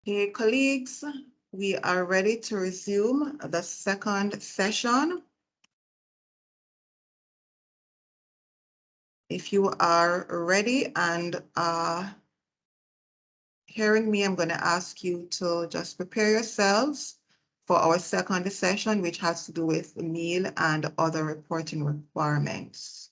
Okay, colleagues, we are ready to resume the second session. If you are ready and hearing me, I'm going to ask you to just prepare yourselves for our second session, which has to do with meal and other reporting requirements.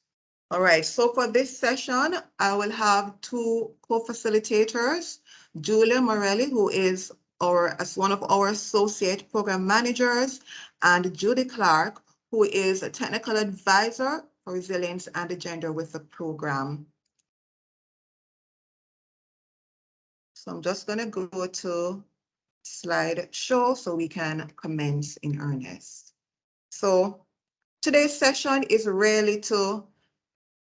All right, so for this session, I will have two co-facilitators, Julia Morelli, who is as one of our associate program managers, and Judy Clark, who is a technical advisor for resilience and gender with the program. So I'm just going to go to slideshow so we can commence in earnest. So today's session is really to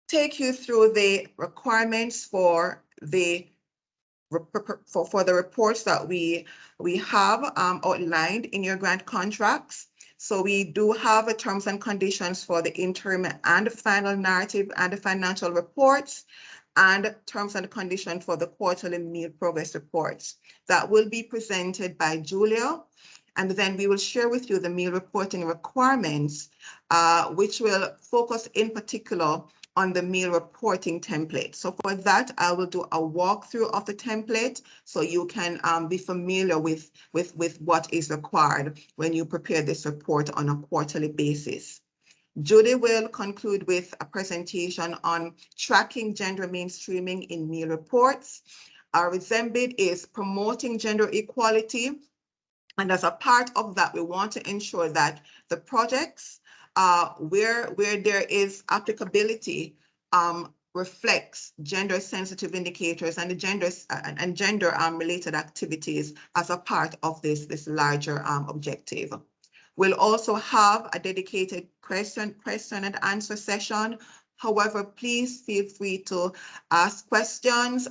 take you through the requirements for the reports that we have outlined in your grant contracts. So we do have terms and conditions for the interim and final narrative and the financial reports, and terms and conditions for the quarterly meal progress reports that will be presented by Julia. And then we will share with you the meal reporting requirements, which will focus in particular on the meal reporting template. So for that, I will do a walkthrough of the template so you can be familiar with what is required when you prepare this report on a quarterly basis. Judy will conclude with a presentation on tracking gender mainstreaming in meal reports. Our Zembid is promoting gender equality. And as a part of that, we want to ensure that the projects where there is applicability reflects gender sensitive indicators and the gender related activities as a part of this larger objective. We'll also have a dedicated question and answer session. However, please feel free to ask questions.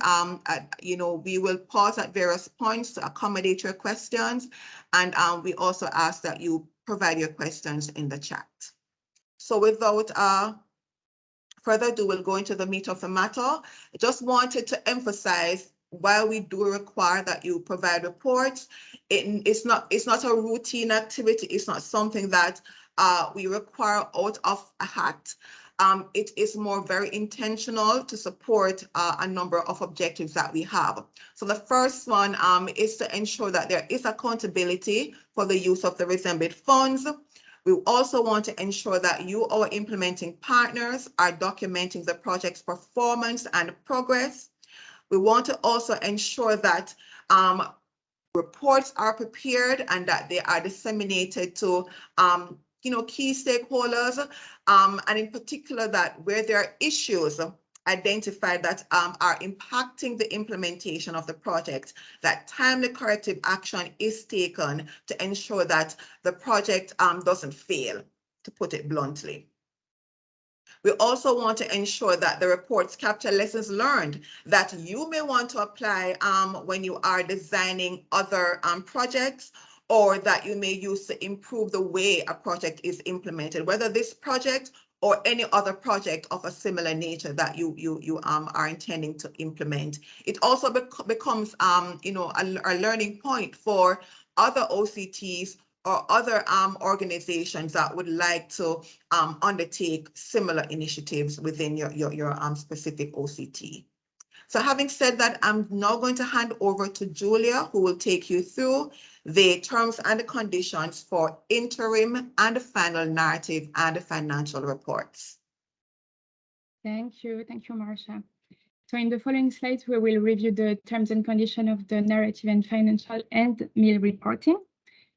We will pause at various points to accommodate your questions. And we also ask that you provide your questions in the chat. So without further ado, we'll go into the meat of the matter. I just wanted to emphasize, while we do require that you provide reports, it's not a routine activity. It's not something that we require out of a hat. It is more very intentional to support a number of objectives that we have. So the first one is to ensure that there is accountability for the use of the Resembid funds. We also want to ensure that you, our implementing partners, are documenting the project's performance and progress. We want to also ensure that reports are prepared and that they are disseminated to key stakeholders, and in particular that where there are issues identified that are impacting the implementation of the project, that timely corrective action is taken to ensure that the project doesn't fail, to put it bluntly. We also want to ensure that the reports capture lessons learned that you may want to apply when you are designing other projects, or that you may use to improve the way a project is implemented, whether this project or any other project of a similar nature that you are intending to implement. It also becomes a learning point for other OCTs or other organizations that would like to undertake similar initiatives within your specific OCT. So having said that, I'm now going to hand over to Julia, who will take you through the terms and the conditions for interim and final narrative and financial reports. Thank you, Marcia. So in the following slides, we will review the terms and conditions of the narrative and financial and meal reporting.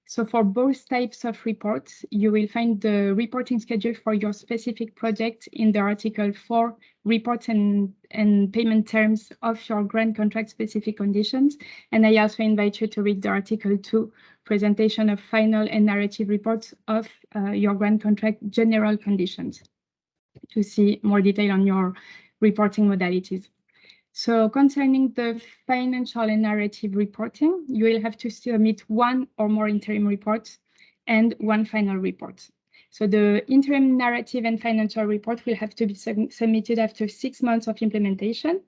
So for both types of reports, you will find the reporting schedule for your specific project in the Article 4 reports and payment terms of your grant contract specific conditions. And I also invite you to read the Article 2 presentation of final and narrative reports of your grant contract general conditions to see more detail on your reporting modalities. So concerning the financial and narrative reporting, you will have to submit one or more interim reports and one final report. So the interim narrative and financial report will have to be submitted after 6 months of implementation.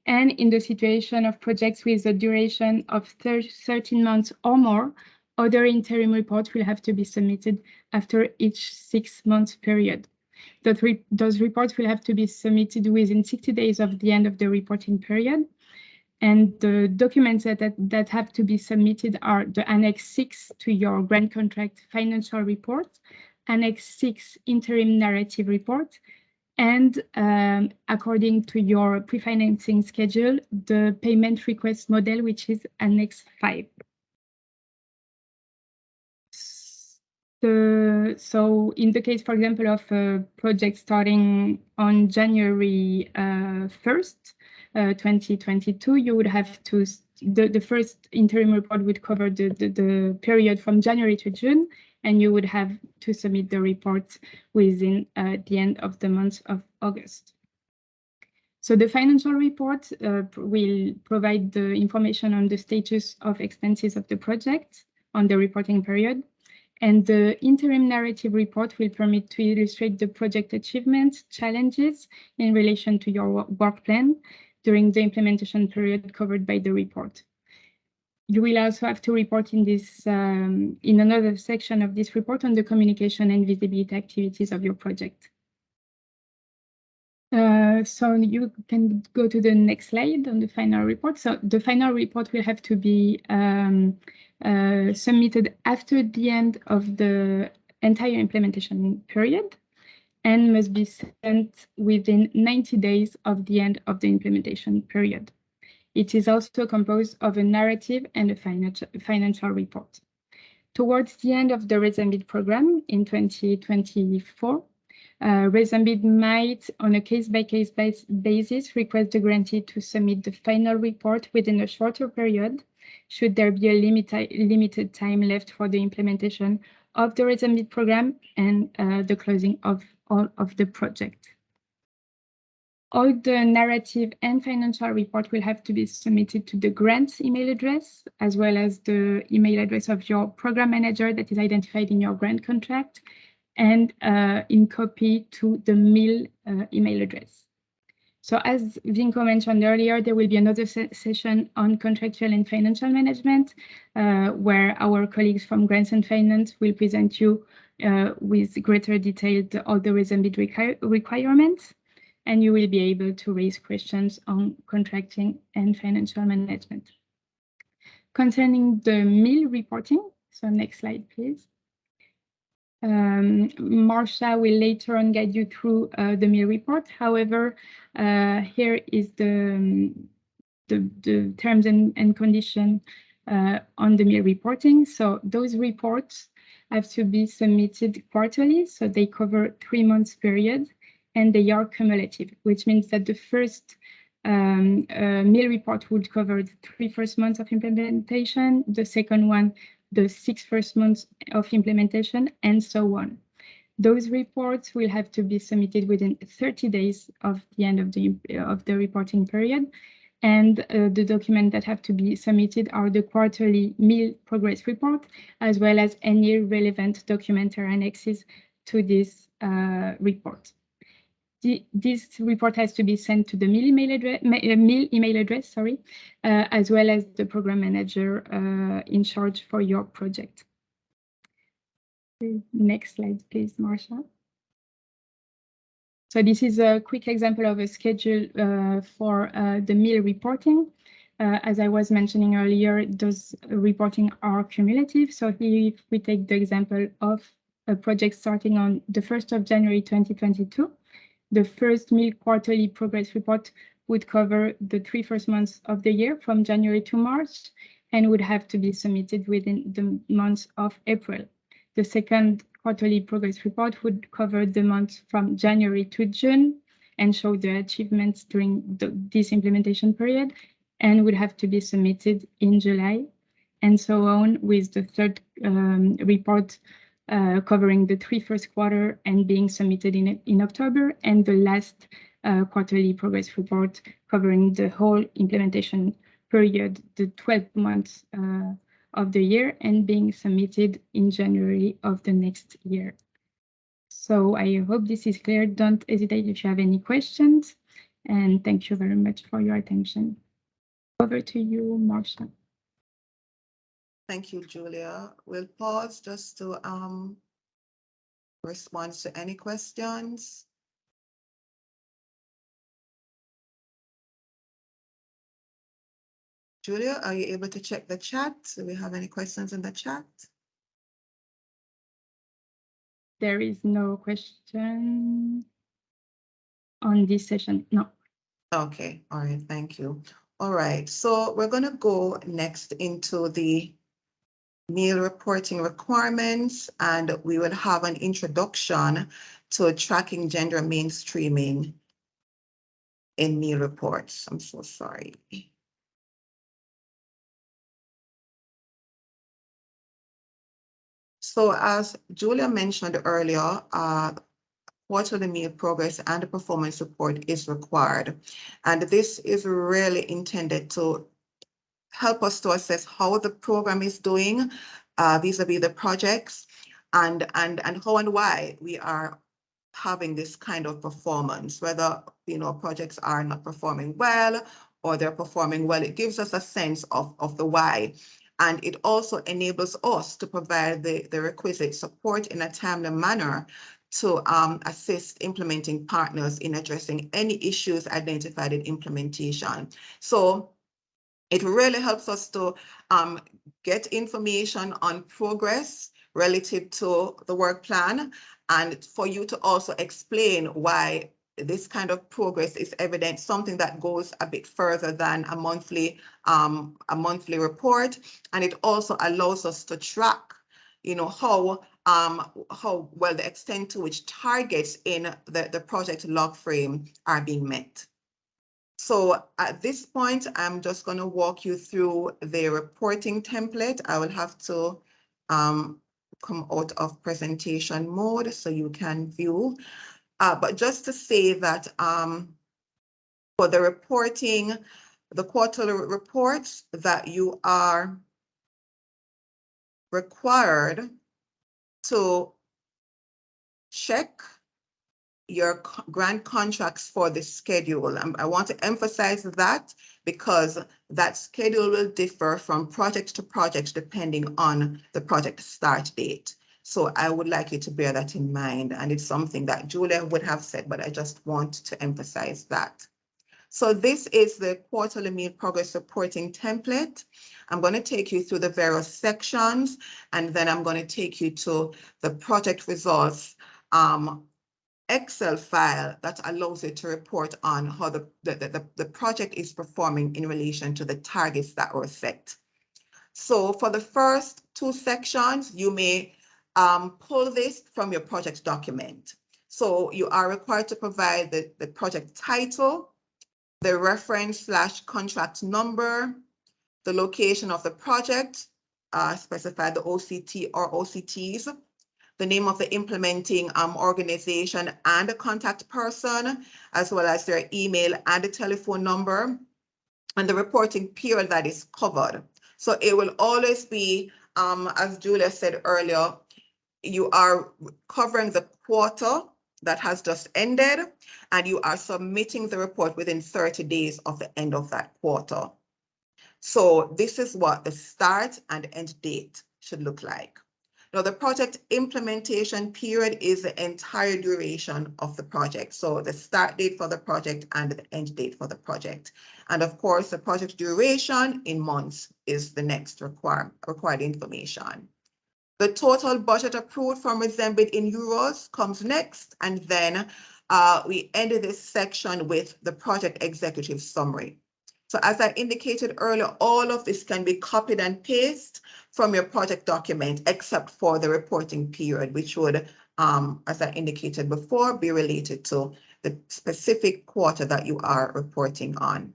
And in the situation of projects with a duration of 13 months or more, other interim reports will have to be submitted after each 6 months period. Those reports will have to be submitted within 60 days of the end of the reporting period. And the documents that have to be submitted are the Annex 6 to your grant contract financial report, Annex 6 interim narrative report, and according to your pre-financing schedule, the payment request model, which is Annex 5. So in the case, for example, of a project starting on January 1st, 2022, you would have to, the first interim report would cover the period from January to June, and you would have to submit the report within the end of the month of August. So the financial report will provide the information on the status of expenses of the project on the reporting period. And the interim narrative report will permit to illustrate the project achievements, challenges in relation to your work plan during the implementation period covered by the report. You will also have to report in this in another section of this report on the communication and visibility activities of your project. So you can go to the next slide on the final report. So the final report will have to be submitted after the end of the entire implementation period and must be sent within 90 days of the end of the implementation period. It is also composed of a narrative and a financial report. Towards the end of the Resambid program in 2024, Resambid might, on a case-by-case basis, request the grantee to submit the final report within a shorter period, should there be a limited time left for the implementation of the Resambid program and the closing of all of the project. All the narrative and financial report will have to be submitted to the grant's email address, as well as the email address of your program manager that is identified in your grant contract, and in copy to the MIL email address. So as Vinko mentioned earlier, there will be another session on contractual and financial management, where our colleagues from Grants and Finance will present you with greater detail all the Resambid requirements, and you will be able to raise questions on contracting and financial management. Concerning the MIL reporting, so next slide, please. Marcia will later on guide you through the MIL report. However, here is the terms and conditions on the MIL reporting. So those reports have to be submitted quarterly, so they cover 3 months period, and they are cumulative, which means that the first MIL report would cover the 3 first months of implementation, the second one, the 6 first months of implementation, and so on. Those reports will have to be submitted within 30 days of the end of the reporting period. And the documents that have to be submitted are the quarterly MIL progress report, as well as any relevant document or annexes to this report. This report has to be sent to the MIL email address, as well as the program manager in charge for your project. Next slide, please, Marcia. So this is a quick example of a schedule for the MIL reporting. As I was mentioning earlier, those reporting are cumulative. So here, if we take the example of a project starting on the 1st of January 2022, the first MIL quarterly progress report would cover the 3 first months of the year from January to March and would have to be submitted within the month of April. The second quarterly progress report would cover the months from January to June and show the achievements during this implementation period and would have to be submitted in July, and so on with the third report covering the 3 first quarter and being submitted in October, and the last quarterly progress report covering the whole implementation period, the 12 months of the year, and being submitted in January of the next year. So I hope this is clear. Don't hesitate if you have any questions. And thank you very much for your attention. Over to you, Marcia. Thank you, Julia. We'll pause just to respond to any questions. Julia, are you able to check the chat? Do we have any questions in the chat? There is no question on this session. No. Okay, all right, thank you. All right, so we're going to go next into the meal reporting requirements, and we will have an introduction to tracking gender mainstreaming in meal reports. I'm so sorry. So as Julia mentioned earlier, quarterly meal progress and performance report is required. And this is really intended to help us to assess how the program is doing vis-a-vis the projects, and how and why we are having this kind of performance, whether projects are not performing well or they're performing well. It gives us a sense of the why. And it also enables us to provide the requisite support in a timely manner to assist implementing partners in addressing any issues identified in implementation. So it really helps us to get information on progress relative to the work plan, and for you to also explain why this kind of progress is evident, something that goes a bit further than a monthly report. And it also allows us to track, how well the extent to which targets in the project log frame are being met. So at this point, I'm just going to walk you through the reporting template. I will have to come out of presentation mode so you can view. But just to say that for the reporting, the quarterly reports, that you are required to check your grant contracts for the schedule. I want to emphasize that because that schedule will differ from project to project depending on the project start date. So I would like you to bear that in mind. And it's something that Julia would have said, but I just want to emphasize that. So this is the quarterly meal progress reporting template. I'm going to take you through the various sections, and then I'm going to take you to the project results Excel file that allows you to report on how the project is performing in relation to the targets that were set. So for the first two sections, you may pull this from your project document. So you are required to provide the project title, the reference/contract number, the location of the project, specify the OCT or OCTs, the name of the implementing organization and the contact person, as well as their email and the telephone number, and the reporting period that is covered. So it will always be, as Julia said earlier, you are covering the quarter that has just ended, and you are submitting the report within 30 days of the end of that quarter. So this is what the start and end date should look like. Now, the project implementation period is the entire duration of the project. So the start date for the project and the end date for the project. And of course, the project duration in months is the next required information. The total budget approved from Mozambique in euros comes next. And then we ended this section with the project executive summary. So as I indicated earlier, all of this can be copied and pasted from your project document, except for the reporting period, which would, as I indicated before, be related to the specific quarter that you are reporting on.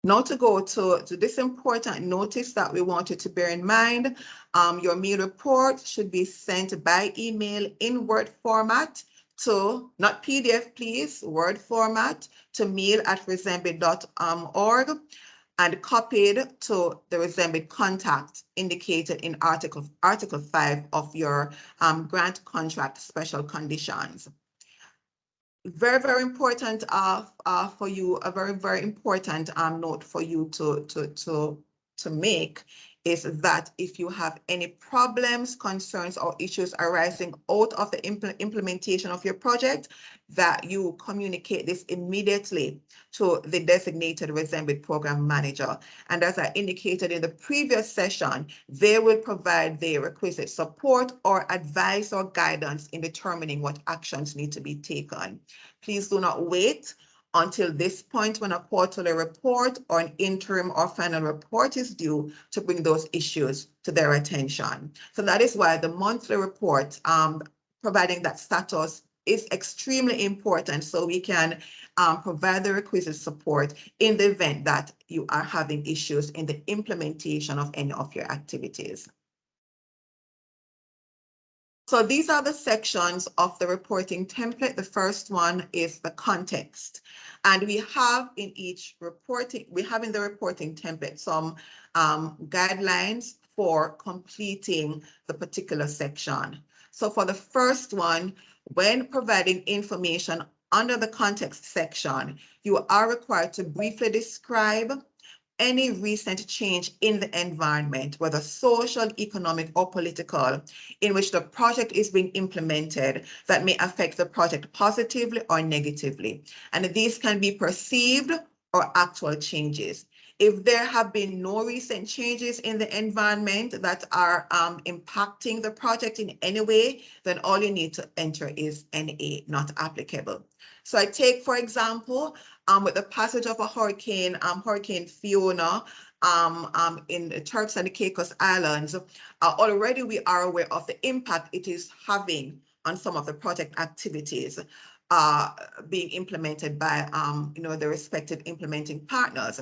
Now to go to this important notice that we want you to bear in mind, your meal report should be sent by email in Word format to, not PDF, please, Word format to meal@resembe.org and copied to the Resembe contact indicated in Article 5 of your grant contract special conditions. very, very important for you, a very, very important note for you to make is that if you have any problems, concerns, or issues arising out of the implementation of your project, that you communicate this immediately to the designated Resembid program manager. And as I indicated in the previous session, they will provide the requisite support or advice or guidance in determining what actions need to be taken. Please do not wait until this point when a quarterly report or an interim or final report is due to bring those issues to their attention. So that is why the monthly report, providing that status, is extremely important, so we can provide the requisite support in the event that you are having issues in the implementation of any of your activities. So these are the sections of the reporting template. The first one is the context. And we have in each reporting, we have in the reporting template some guidelines for completing the particular section. So for the first one, when providing information under the context section, you are required to briefly describe any recent change in the environment, whether social, economic, or political, in which the project is being implemented that may affect the project positively or negatively. And these can be perceived or actual changes. If there have been no recent changes in the environment that are impacting the project in any way, then all you need to enter is NA, not applicable. So I take, for example, with the passage of a hurricane, Hurricane Fiona, in the Turks and the Caicos Islands, already we are aware of the impact it is having on some of the project activities being implemented by the respective implementing partners.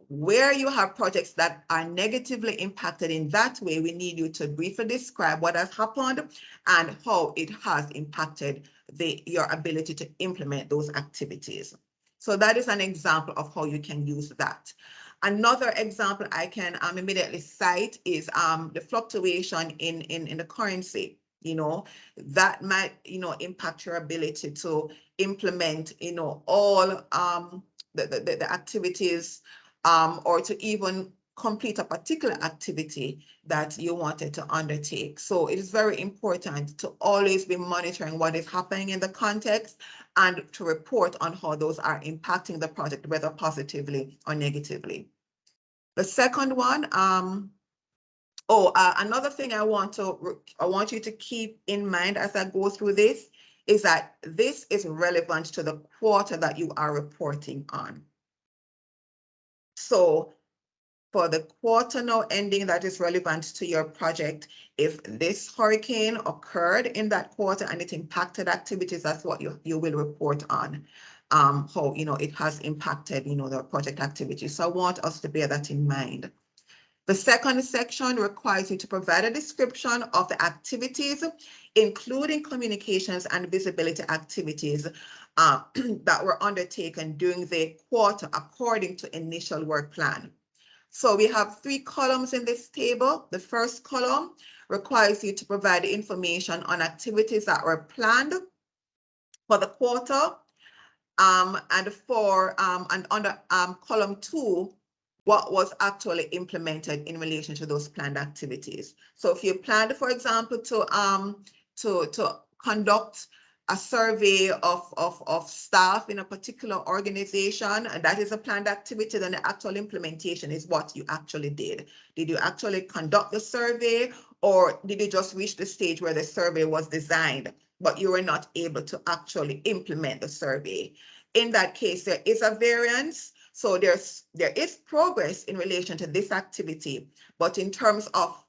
Where you have projects that are negatively impacted in that way, we need you to briefly describe what has happened and how it has impacted your ability to implement those activities. So that is an example of how you can use that. Another example I can immediately cite is the fluctuation in the currency. That might impact your ability to implement all the activities or to even complete a particular activity that you wanted to undertake. So it is very important to always be monitoring what is happening in the context and to report on how those are impacting the project, whether positively or negatively. The second one, another thing I want you to keep in mind as I go through this is that this is relevant to the quarter that you are reporting on. So for the quarter now ending that is relevant to your project, if this hurricane occurred in that quarter and it impacted activities, that's what you will report on, how it has impacted the project activities. So I want us to bear that in mind. The second section requires you to provide a description of the activities, including communications and visibility activities that were undertaken during the quarter according to initial work plan. So we have 3 columns in this table. The first column requires you to provide information on activities that were planned for the quarter. And under column 2, what was actually implemented in relation to those planned activities. So if you planned, for example, to conduct a survey of staff in a particular organization, and that is a planned activity, then the actual implementation is what you actually did. Did you actually conduct the survey, or did you just reach the stage where the survey was designed, but you were not able to actually implement the survey? In that case, there is a variance. So there is progress in relation to this activity, but in terms of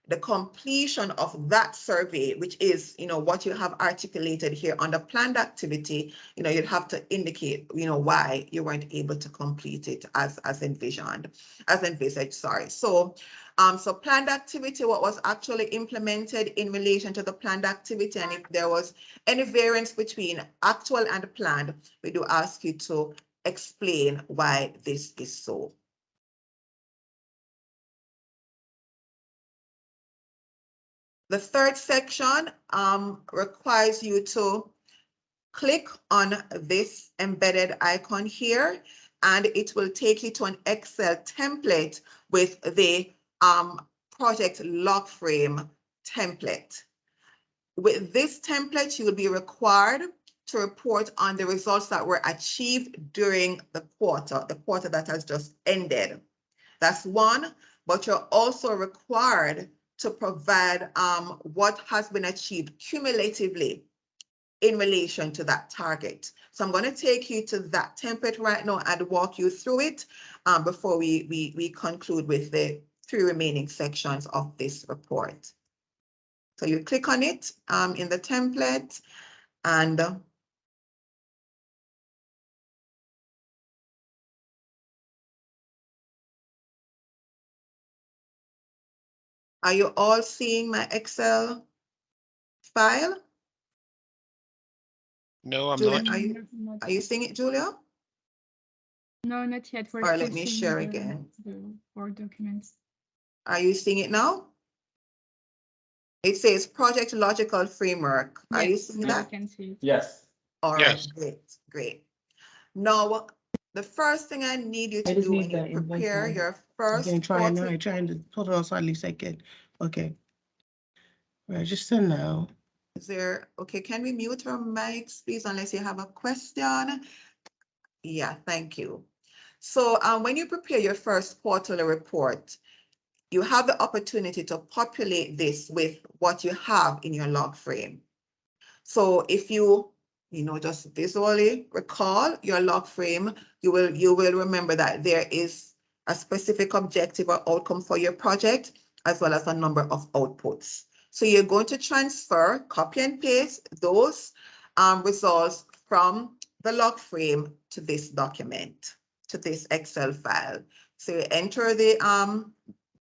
the completion of that survey, which is, what you have articulated here on the planned activity, you'd have to indicate, why you weren't able to complete it as envisaged, sorry. So planned activity, what was actually implemented in relation to the planned activity, and if there was any variance between actual and planned, we do ask you to explain why this is so. The third section requires you to click on this embedded icon here, and it will take you to an Excel template with the project log frame template. With this template, you will be required to report on the results that were achieved during the quarter that has just ended. That's one, but you're also required to provide what has been achieved cumulatively in relation to that target. So I'm going to take you to that template right now and walk you through it before we conclude with the 3 remaining sections of this report. So you click on it in the template, and are you all seeing my Excel file? No, I'm Julia, not. are you seeing it, Julia? No, not yet. We're Or still let me seeing share again. the Word documents. Are you seeing it now? It says Project Logical Framework. Are you Yes, seeing now we that? can see it. Yes. All right, Yes. great. Now, the first thing I need you I to just do need when you the invoice prepare number. your I'm first trying now. quarter, I'm trying to hold on slightly second. Okay. Register now. okay, can we mute our mics, please, unless you have a question? Yeah, thank you. So when you prepare your first quarterly report, you have the opportunity to populate this with what you have in your log frame. So if you just visually recall your log frame, you will remember that there is a specific objective or outcome for your project, as well as a number of outputs. So you're going to transfer, copy and paste those results from the log frame to this document, to this Excel file. So you enter the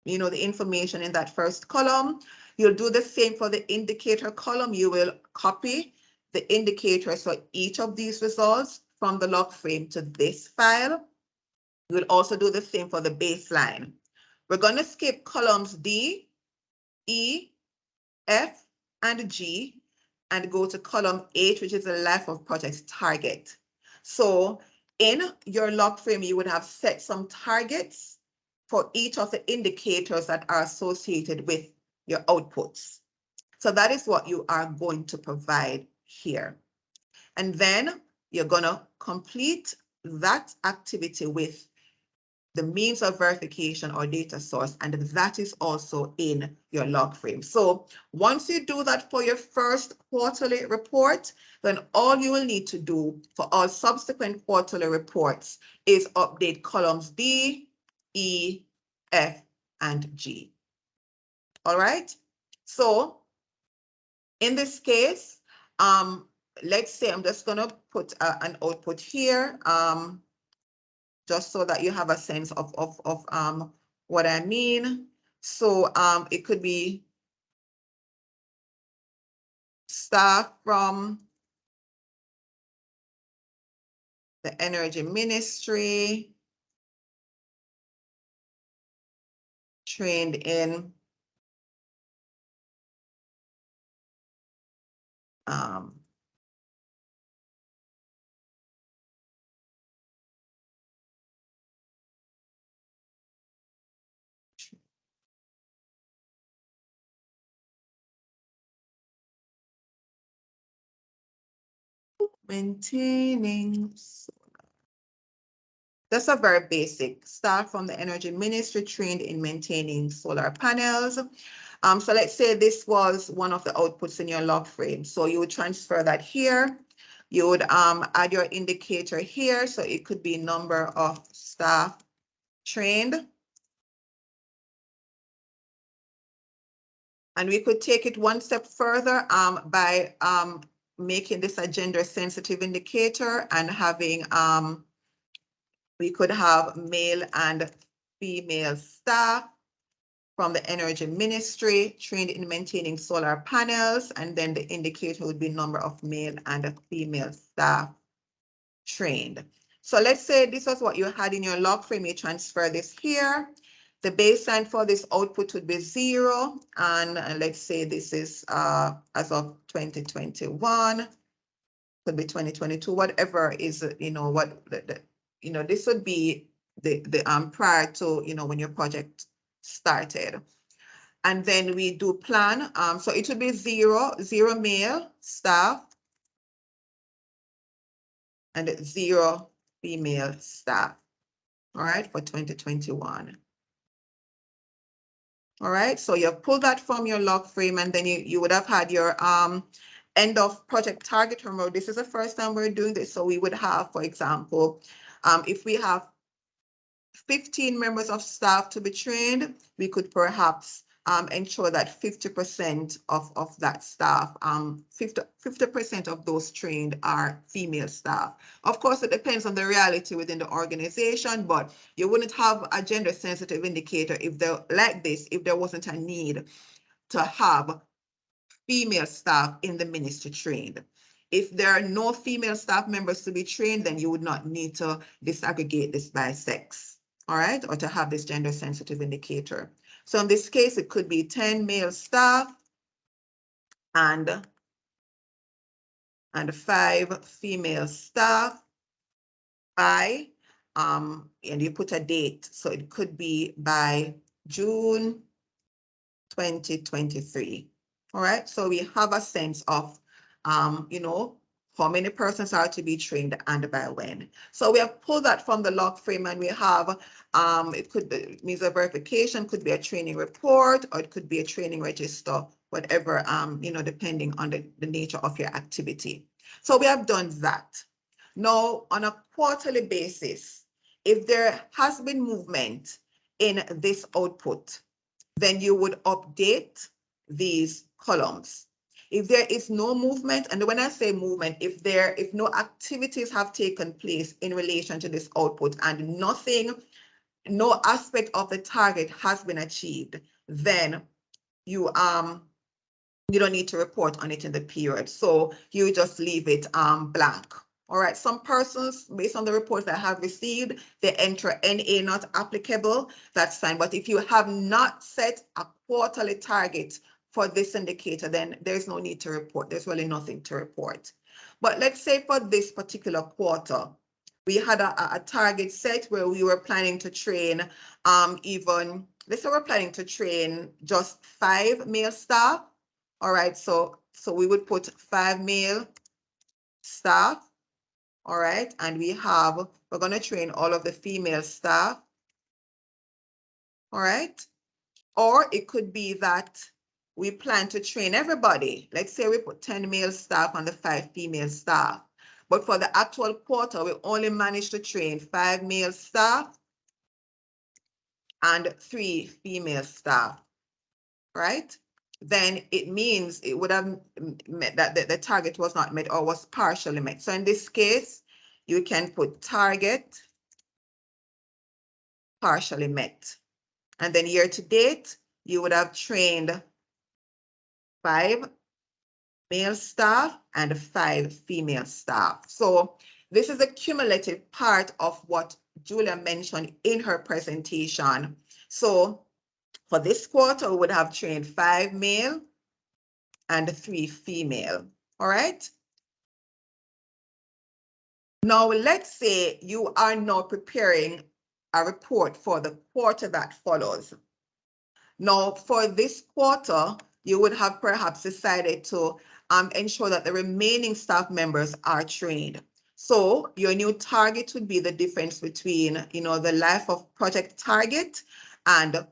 the information in that first column. You'll do the same for the indicator column. You will copy the indicators for each of these results from the log frame to this file. You will also do the same for the baseline. We're going to skip columns D, E, F, and G and go to column H, which is the life of project target. So in your log frame, you would have set some targets for each of the indicators that are associated with your outputs. So that is what you are going to provide here. And then you're going to complete that activity with the means of verification or data source, and that is also in your log frame. So once you do that for your first quarterly report, then all you will need to do for all subsequent quarterly reports is update columns D, E, F, and G. All right. So in this case, let's say I'm just going to put an output here. Just so that you have a sense of what I mean. So it could be staff from the Energy Ministry, trained in maintaining. That's a very basic. Staff from the Energy Ministry trained in maintaining solar panels. So let's say this was one of the outputs in your log frame. So you would transfer that here. You would add your indicator here. So it could be number of staff trained. And we could take it one step further by making this a gender sensitive indicator and having, we could have male and female staff from the Energy Ministry trained in maintaining solar panels. And then the indicator would be number of male and female staff trained. So let's say this was what you had in your log frame. You transfer this here. The baseline for this output would be 0. And let's say this is as of 2021. could be 2022, whatever is, what this would be the prior to, when your project started. And then we do plan. So it would be zero male staff and 0 female staff. All right, for 2021. All right, so you pull that from your log frame, and then you would have had your end of project target. Remember, this is the first time we're doing this. So we would have, for example, if we have 15 members of staff to be trained, we could perhaps ensure that 50% of that staff, 50% of those trained are female staff. Of course, it depends on the reality within the organization, but you wouldn't have a gender sensitive indicator if there wasn't a need to have female staff in the ministry trained. If there are no female staff members to be trained, then you would not need to disaggregate this by sex, all right, or to have this gender sensitive indicator. So in this case, it could be 10 male staff and 5 female staff by, and you put a date. So it could be by June 2023. All right, so we have a sense of, how many persons are to be trained and by when. So we have pulled that from the log frame, and we have, it could be means of verification, could be a training report, or it could be a training register, whatever, depending on the nature of your activity. So we have done that. Now, on a quarterly basis, if there has been movement in this output, then you would update these columns. If there is no movement, and when I say movement, if no activities have taken place in relation to this output and no aspect of the target has been achieved, then you don't need to report on it in the period. So you just leave it blank. All right, some persons, based on the reports that I have received, they enter NA not applicable, that's fine. But if you have not set a quarterly target for this indicator, then there's no need to report. There's really nothing to report. But let's say for this particular quarter, we had a target set where we were planning to train let's say we're planning to train just 5 male staff. All right, so we would put 5 male staff. All right, and we're going to train all of the female staff. All right, or it could be that we plan to train everybody. Let's say we put 10 male staff and the 5 female staff. But for the actual quarter, we only managed to train 5 male staff and 3 female staff, right? Then it means it would have met that the target was not met or was partially met. So in this case, you can put target partially met. And then year to date, you would have trained 5 male staff and 5 female staff. So this is a cumulative part of what Julia mentioned in her presentation. So for this quarter, we would have trained 5 male and 3 female. All right. Now, let's say you are now preparing a report for the quarter that follows. Now, for this quarter, you would have perhaps decided to ensure that the remaining staff members are trained. So your new target would be the difference between, the life of project target and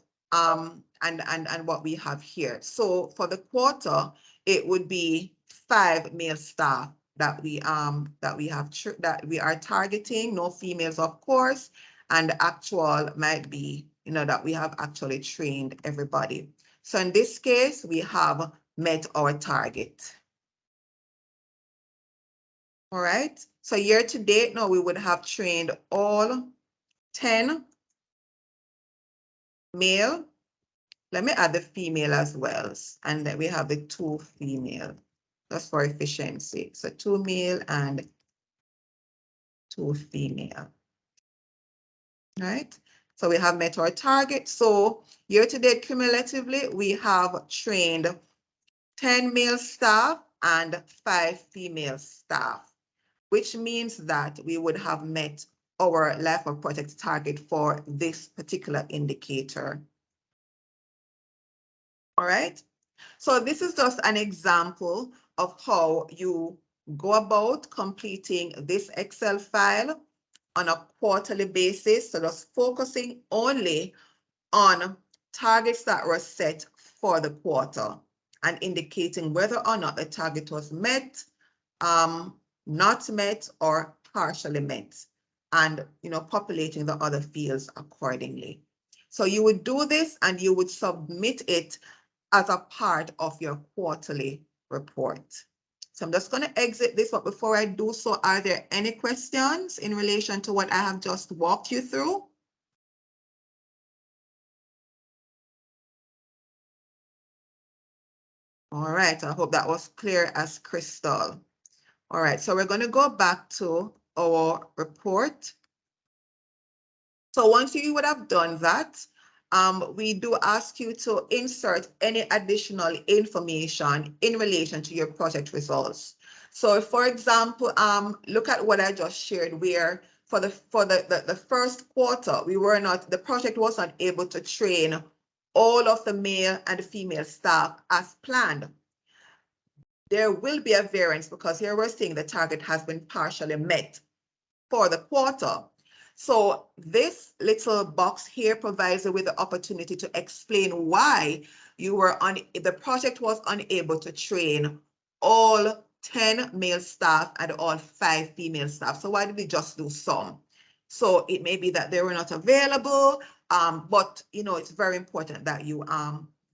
what we have here. So for the quarter, it would be 5 male staff that we are targeting, no females, of course, and the actual might be, that we have actually trained everybody. So in this case, we have met our target. All right. So year to date, now we would have trained all 10 male. Let me add the female as well. And then we have the 2 female, just for efficiency. So 2 male and 2 female. Right. So we have met our target. So year to date cumulatively, we have trained 10 male staff and 5 female staff. which means that we would have met our life of project target for this particular indicator. All right. So this is just an example of how you go about completing this Excel file on a quarterly basis. So just focusing only on targets that were set for the quarter and indicating whether or not the target was met, not met, or partially met, and populating the other fields accordingly. So you would do this and you would submit it as a part of your quarterly report. So I'm just going to exit this, but before I do so, are there any questions in relation to what I have just walked you through? All right, I hope that was clear as crystal. All right, so we're going to go back to our report. So once you would have done that, we do ask you to insert any additional information in relation to your project results. So for example, look at what I just shared where for the first quarter, the project was not able to train all of the male and female staff as planned. There will be a variance because here we're seeing the target has been partially met for the quarter. So this little box here provides you with the opportunity to explain why the project was unable to train all 10 male staff and all 5 female staff. So why did we just do some? So it may be that they were not available, but it's very important that you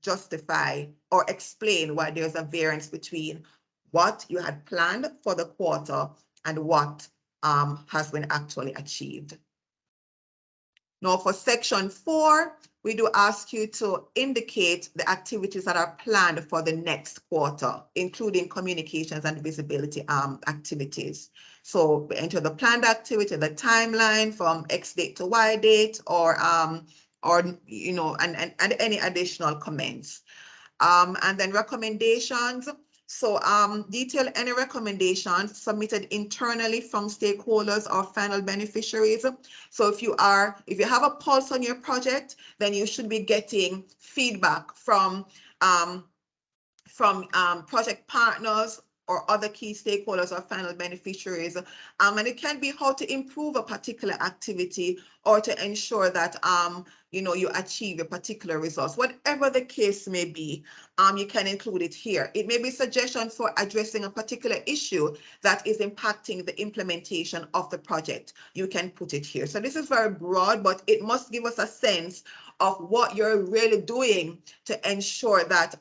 justify or explain why there's a variance between what you had planned for the quarter and what has been actually achieved. Now for section 4, we do ask you to indicate the activities that are planned for the next quarter, including communications and visibility activities. So we enter the planned activity, the timeline from X date to Y date, or and any additional comments. And then recommendations. So detail any recommendations submitted internally from stakeholders or final beneficiaries. So if you have a pulse on your project, then you should be getting feedback from project partners or other key stakeholders or final beneficiaries. And it can be how to improve a particular activity or to ensure that you achieve a particular results. Whatever the case may be, you can include it here. It may be suggestions for addressing a particular issue that is impacting the implementation of the project. You can put it here. So this is very broad, but it must give us a sense of what you're really doing to ensure that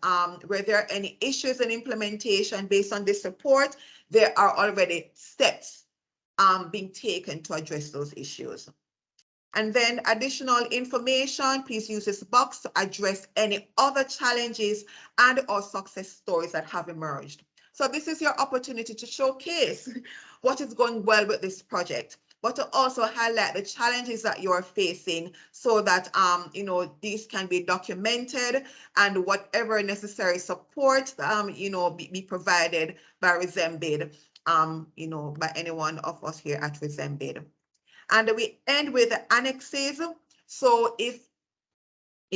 where there are any issues in implementation based on this report, there are already steps being taken to address those issues. And then additional information, please use this box to address any other challenges and or success stories that have emerged. So this is your opportunity to showcase what is going well with this project, but to also highlight the challenges that you're facing so that these can be documented and whatever necessary support be provided by Resembid, by any one of us here at Resembid. And we end with the annexes. So if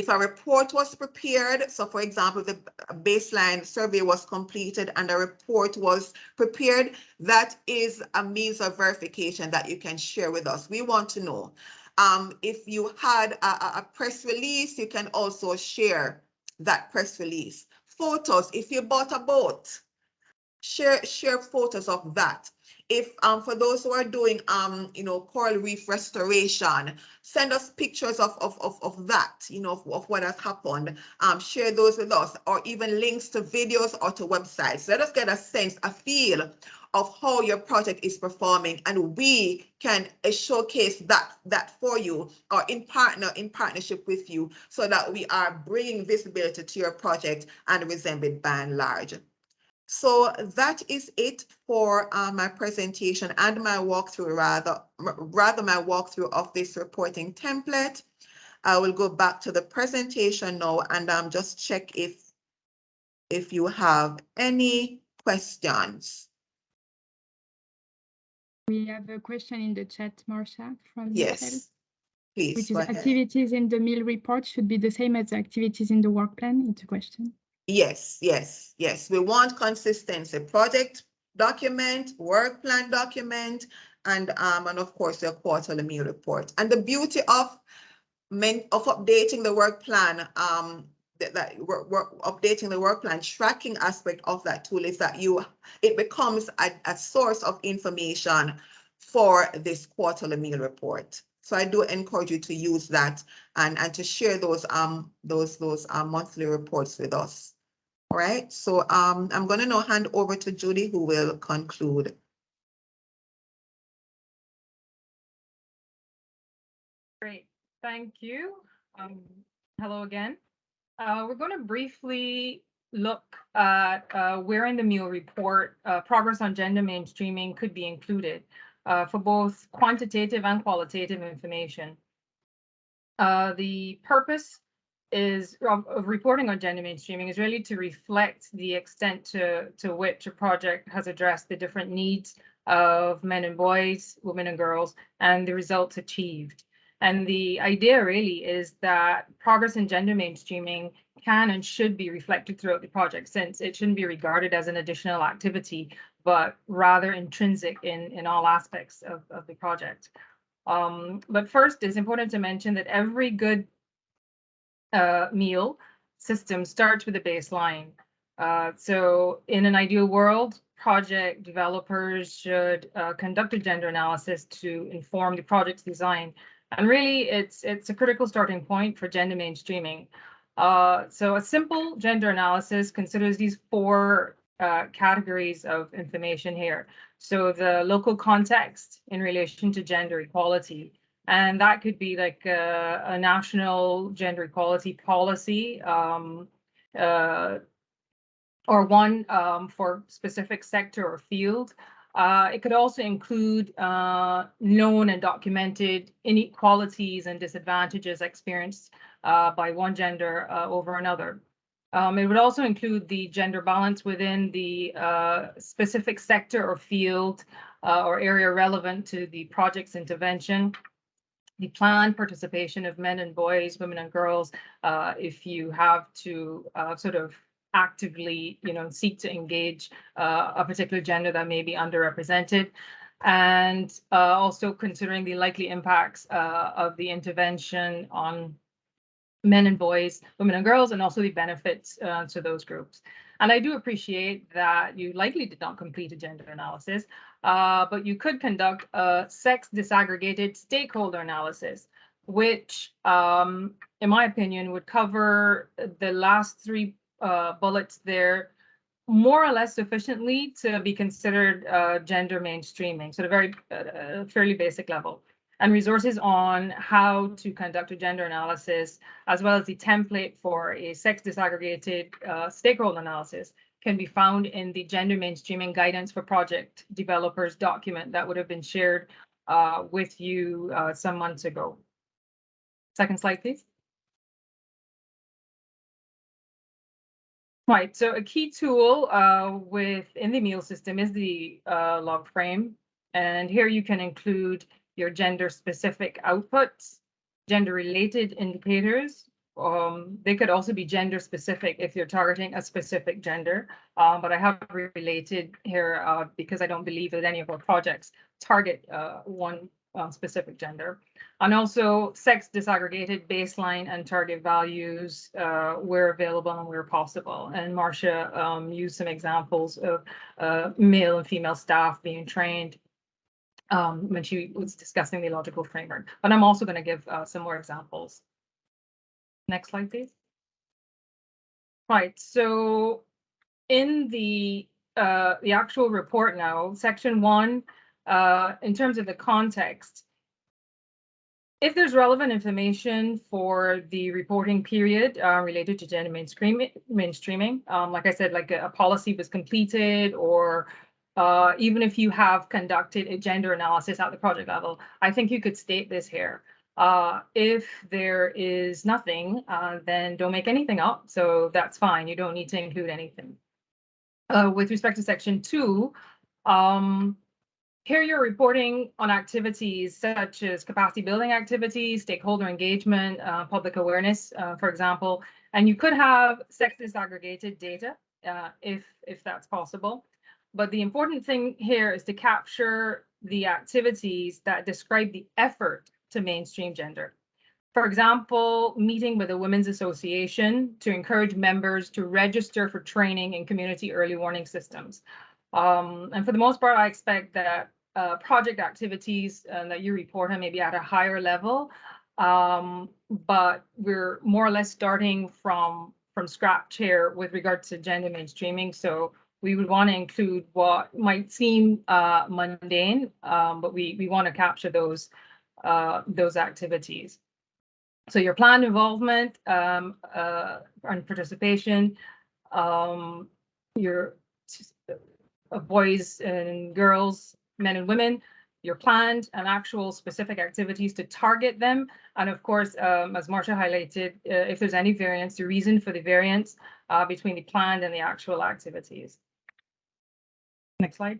a report was prepared, so for example, the baseline survey was completed and a report was prepared, that is a means of verification that you can share with us. We want to know. If you had a press release, you can also share that press release. Photos, if you bought a boat, share photos of that. If for those who are doing coral reef restoration, send us pictures of that, of what has happened. Share those with us, or even links to videos or to websites. Let us get a sense, a feel of how your project is performing, and we can showcase that for you, or in partnership with you, so that we are bringing visibility to your project and resemble it by and large. So that is it for my presentation and my walkthrough, rather my walkthrough of this reporting template. I will go back to the presentation now and just check if you have any questions. We have a question in the chat, Marcia, from Michelle, Yes, please which go is ahead. activities in the meal report should be the same as the activities in the work plan. It's a question. Yes, yes, yes. We want consistency. Project document, work plan document, and of course the quarterly meal report. And the beauty of updating the work plan, that updating the work plan tracking aspect of that tool is that it becomes a source of information for this quarterly meal report. So I do encourage you to use that and to share those monthly reports with us. All right. So I'm going to now hand over to Judy, who will conclude. Great, thank you. Hello again. We're going to briefly look at where in the meal report progress on gender mainstreaming could be included for both quantitative and qualitative information. The purpose of reporting on gender mainstreaming is really to reflect the extent to which a project has addressed the different needs of men and boys, women and girls, and the results achieved. And the idea really is that progress in gender mainstreaming can and should be reflected throughout the project, since it shouldn't be regarded as an additional activity, but rather intrinsic in all aspects of the project. But first, it's important to mention that every good meal system starts with a baseline. So in an ideal world, project developers should conduct a gender analysis to inform the project's design. And really, it's a critical starting point for gender mainstreaming. So a simple gender analysis considers these four categories of information here. So the local context in relation to gender equality, and that could be like a national gender equality policy, or one for specific sector or field. It could also include known and documented inequalities and disadvantages experienced by one gender over another. It would also include the gender balance within the specific sector or field or area relevant to the project's intervention, the planned participation of men and boys, women and girls, if you have to sort of actively, seek to engage a particular gender that may be underrepresented, and also considering the likely impacts of the intervention on men and boys, women and girls, and also the benefits to those groups. And I do appreciate that you likely did not complete a gender analysis, but you could conduct a sex disaggregated stakeholder analysis, which, in my opinion, would cover the last three bullets there more or less sufficiently to be considered gender mainstreaming, so a very fairly basic level. And resources on how to conduct a gender analysis, as well as the template for a sex disaggregated stakeholder analysis, can be found in the gender mainstreaming guidance for project developers document that would have been shared with you some months ago. Second slide, please. Right, so a key tool within the meal system is the log frame. And here you can include your gender specific outputs, gender related indicators. They could also be gender specific if you're targeting a specific gender, but I have related here because I don't believe that any of our projects target one specific gender. And also sex disaggregated baseline and target values where available and where possible. And Marcia used some examples of male and female staff being trained when she was discussing the logical framework. But I'm also going to give some more examples. Next slide, please. Right, so in the actual report now, section 1, in terms of the context, if there's relevant information for the reporting period related to gender mainstreaming, like I said, like a policy was completed, or even if you have conducted a gender analysis at the project level, I think you could state this here. If there is nothing, then don't make anything up. So that's fine. You don't need to include anything. With respect to section 2, Here you're reporting on activities such as capacity building activities, stakeholder engagement, public awareness, for example, and you could have sex disaggregated data if that's possible. But the important thing here is to capture the activities that describe the effort to mainstream gender. For example, meeting with a women's association to encourage members to register for training in community early warning systems. And for the most part, I expect that project activities that you report on may be at a higher level, but we're more or less starting from scratch here with regard to gender mainstreaming. So we would want to include what might seem mundane, but we want to capture those activities. So your planned involvement and participation, your boys and girls, men and women, your planned and actual specific activities to target them. And of course, as Marcia highlighted, if there's any variance, the reason for the variance between the planned and the actual activities. Next slide.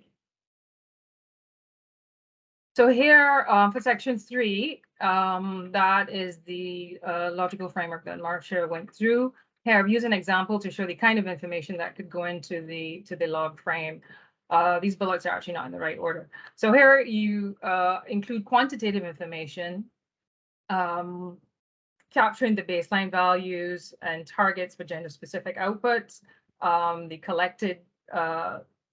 So here for section 3, that is the logical framework that Marcia went through. Here I've used an example to show the kind of information that could go into the log frame. These bullets are actually not in the right order. So here you include quantitative information, capturing the baseline values and targets for gender-specific outputs, the collected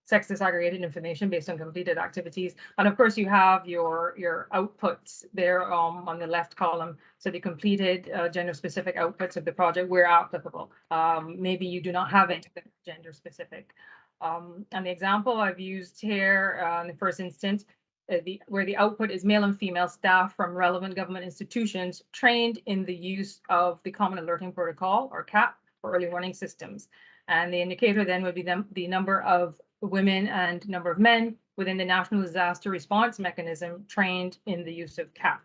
sex disaggregated information based on completed activities. And of course, you have your outputs there on the left column. So the completed gender-specific outputs of the project where applicable. Maybe you do not have any gender-specific. And the example I've used here in the first instance, where the output is male and female staff from relevant government institutions trained in the use of the Common Alerting Protocol, or CAP, for early warning systems. And the indicator then would be the number of women and number of men within the National Disaster Response Mechanism trained in the use of CAP.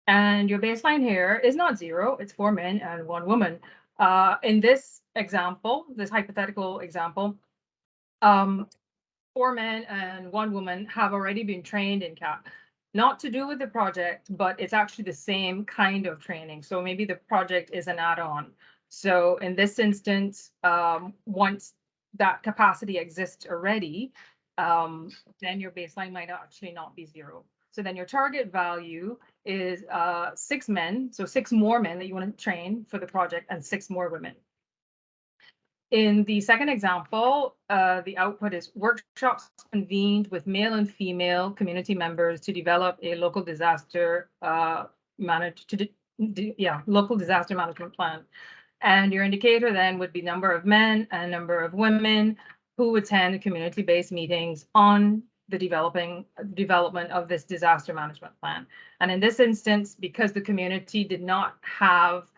And your baseline here is not 0, it's 4 men and 1 woman. In this example, this hypothetical example, 4 men and 1 woman have already been trained in CAP. Not to do with the project, but it's actually the same kind of training. So maybe the project is an add-on. So in this instance, once that capacity exists already, then your baseline might actually not be 0. So then your target value is 6 men, so 6 more men that you want to train for the project and 6 more women. In the second example, the output is workshops convened with male and female community members to develop a local disaster local disaster management plan. And your indicator then would be number of men and number of women who attend community-based meetings on the development of this disaster management plan. And in this instance, because the community did not have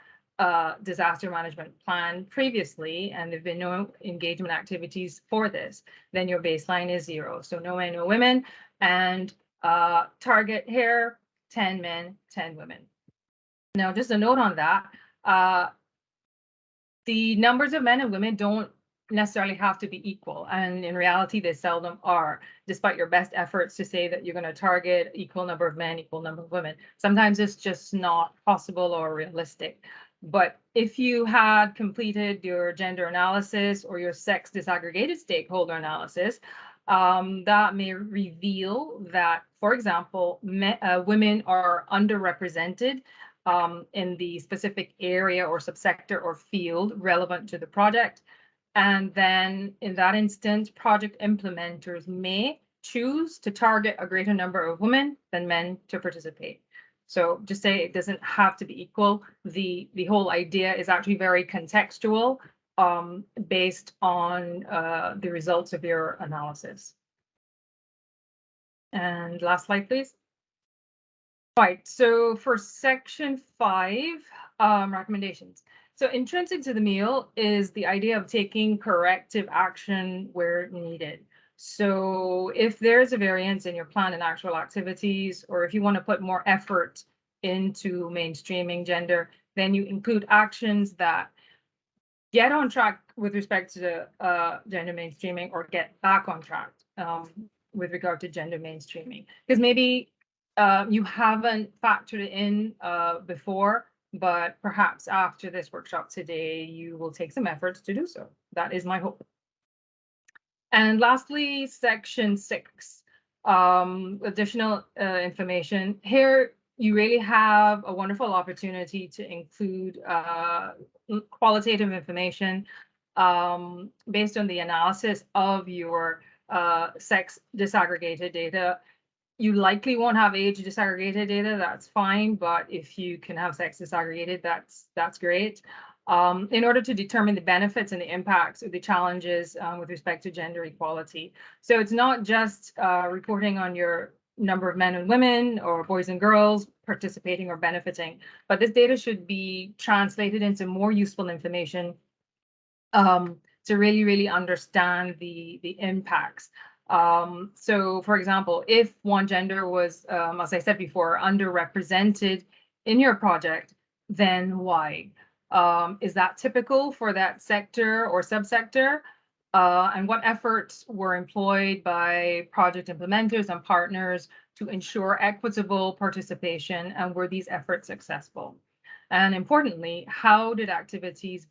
disaster management plan previously, and there've been no engagement activities for this, then your baseline is 0. So no men, no women, and target here, 10 men, 10 women. Now, just a note on that, the numbers of men and women don't necessarily have to be equal, and in reality, they seldom are, despite your best efforts to say that you're going to target equal number of men, equal number of women. Sometimes it's just not possible or realistic. But if you had completed your gender analysis or your sex disaggregated stakeholder analysis, that may reveal that, for example, women are underrepresented in the specific area or subsector or field relevant to the project. And then in that instance, project implementers may choose to target a greater number of women than men to participate. So just say it doesn't have to be equal. The whole idea is actually very contextual based on the results of your analysis. And last slide, please. Right, so for section 5, recommendations. So intrinsic to the meal is the idea of taking corrective action where needed. So if there's a variance in your plan and actual activities, or if you want to put more effort into mainstreaming gender, then you include actions that get on track with respect to gender mainstreaming or get back on track. with regard to gender mainstreaming? Because maybe you haven't factored it in before, but perhaps after this workshop today, you will take some efforts to do so. That is my hope. And lastly, section 6, additional information. Here, you really have a wonderful opportunity to include qualitative information based on the analysis of your sex disaggregated data. You likely won't have age disaggregated data, that's fine, but if you can have sex disaggregated, that's great. In order to determine the benefits and the impacts of the challenges with respect to gender equality. So it's not just reporting on your number of men and women or boys and girls participating or benefiting, but this data should be translated into more useful information to really understand the impacts. So for example, if one gender was, as I said before, underrepresented in your project, then why? Is that typical for that sector or subsector? And what efforts were employed by project implementers and partners to ensure equitable participation, and were these efforts successful? And importantly, how did activities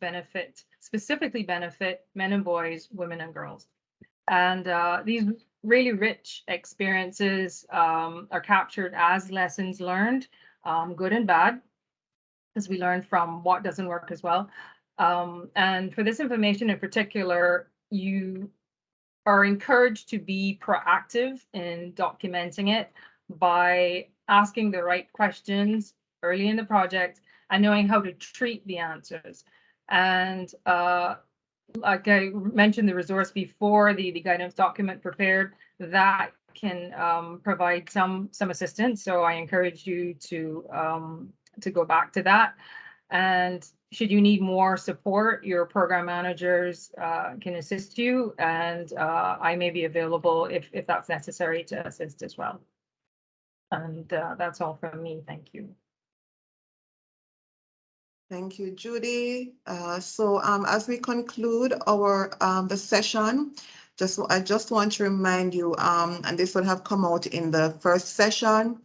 specifically benefit men and boys, women and girls? And these really rich experiences are captured as lessons learned, good and bad, because we learn from what doesn't work as well. And for this information in particular, you are encouraged to be proactive in documenting it by asking the right questions early in the project and knowing how to treat the answers. And like I mentioned, the resource before, the guidance document prepared, that can provide some assistance. So I encourage you to go back to that. And should you need more support, your program managers can assist you, and I may be available if that's necessary to assist as well. And that's all from me. Thank you. Thank you, Judy. So as we conclude our the session, I just want to remind you, and this will have come out in the first session,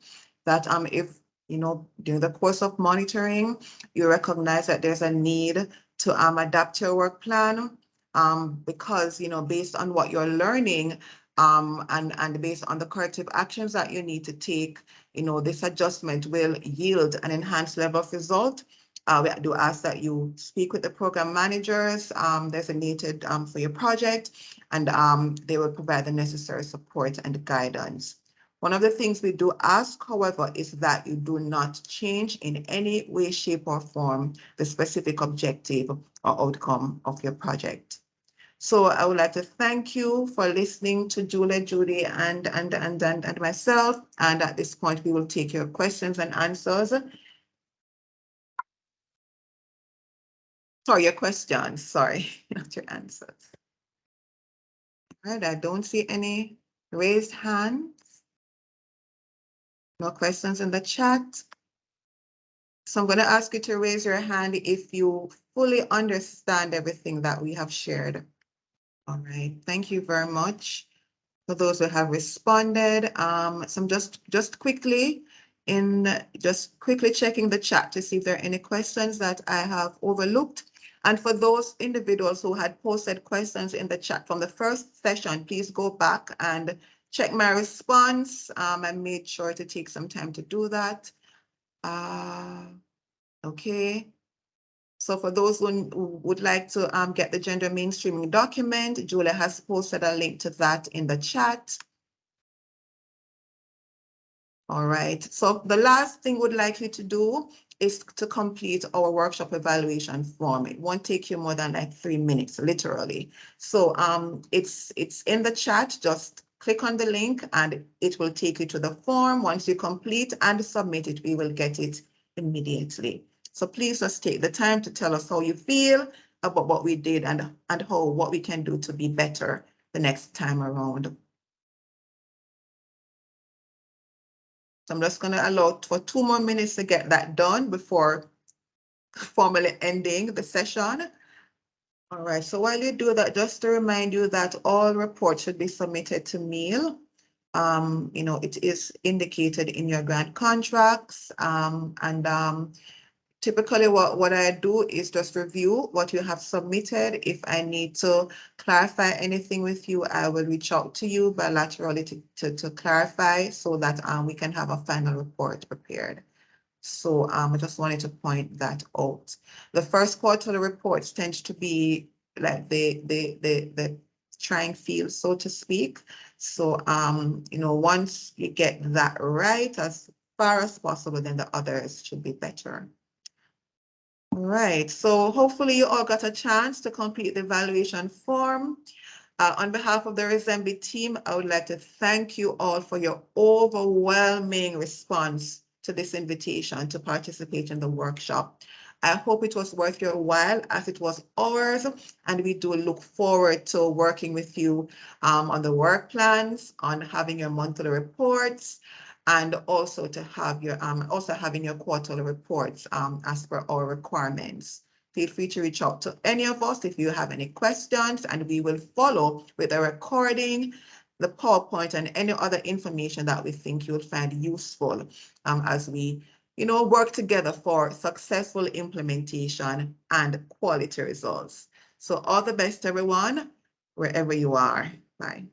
that if during the course of monitoring, you recognize that there's a need to adapt your work plan, because based on what you're learning, and based on the corrective actions that you need to take, this adjustment will yield an enhanced level of result. We do ask that you speak with the program managers designated for your project, and they will provide the necessary support and guidance. One of the things we do ask, however, is that you do not change in any way, shape, or form the specific objective or outcome of your project. So I would like to thank you for listening to Julie, Judy, and myself. And at this point, we will take your questions and answers. Sorry, your questions, sorry, not your answers. All right, I don't see any raised hands. No questions in the chat. So I'm going to ask you to raise your hand if you fully understand everything that we have shared. All right, thank you very much for those who have responded. So I'm just quickly checking the chat to see if there are any questions that I have overlooked. And for those individuals who had posted questions in the chat from the first session, please go back and check my response. I made sure to take some time to do that. Okay. So for those who would like to get the gender mainstreaming document, Julia has posted a link to that in the chat. All right, so the last thing we'd like you to do is to complete our workshop evaluation form. It won't take you more than like 3 minutes, literally. So it's in the chat. Just click on the link and it will take you to the form. Once you complete and submit it, we will get it immediately. So please just take the time to tell us how you feel about what we did and what we can do to be better the next time around. So I'm just going to allow for 2 more minutes to get that done before formally ending the session. All right, so while you do that, just to remind you that all reports should be submitted to Meal. It is indicated in your grant contracts. Typically what I do is just review what you have submitted. If I need to clarify anything with you, I will reach out to you bilaterally to clarify so that we can have a final report prepared. So I just wanted to point that out. The first quarterly reports tend to be like the trying field, so to speak. So once you get that right as far as possible, then the others should be better. All right, so hopefully you all got a chance to complete the evaluation form. On behalf of the Resemble team, I would like to thank you all for your overwhelming response to this invitation to participate in the workshop. I hope it was worth your while as it was ours, and we do look forward to working with you on the work plans, on having your monthly reports, and also to have your having your quarterly reports as per our requirements. Feel free to reach out to any of us if you have any questions, and we will follow with a recording, the PowerPoint, and any other information that we think you will find useful as we work together for successful implementation and quality results. So all the best, everyone, wherever you are. Bye.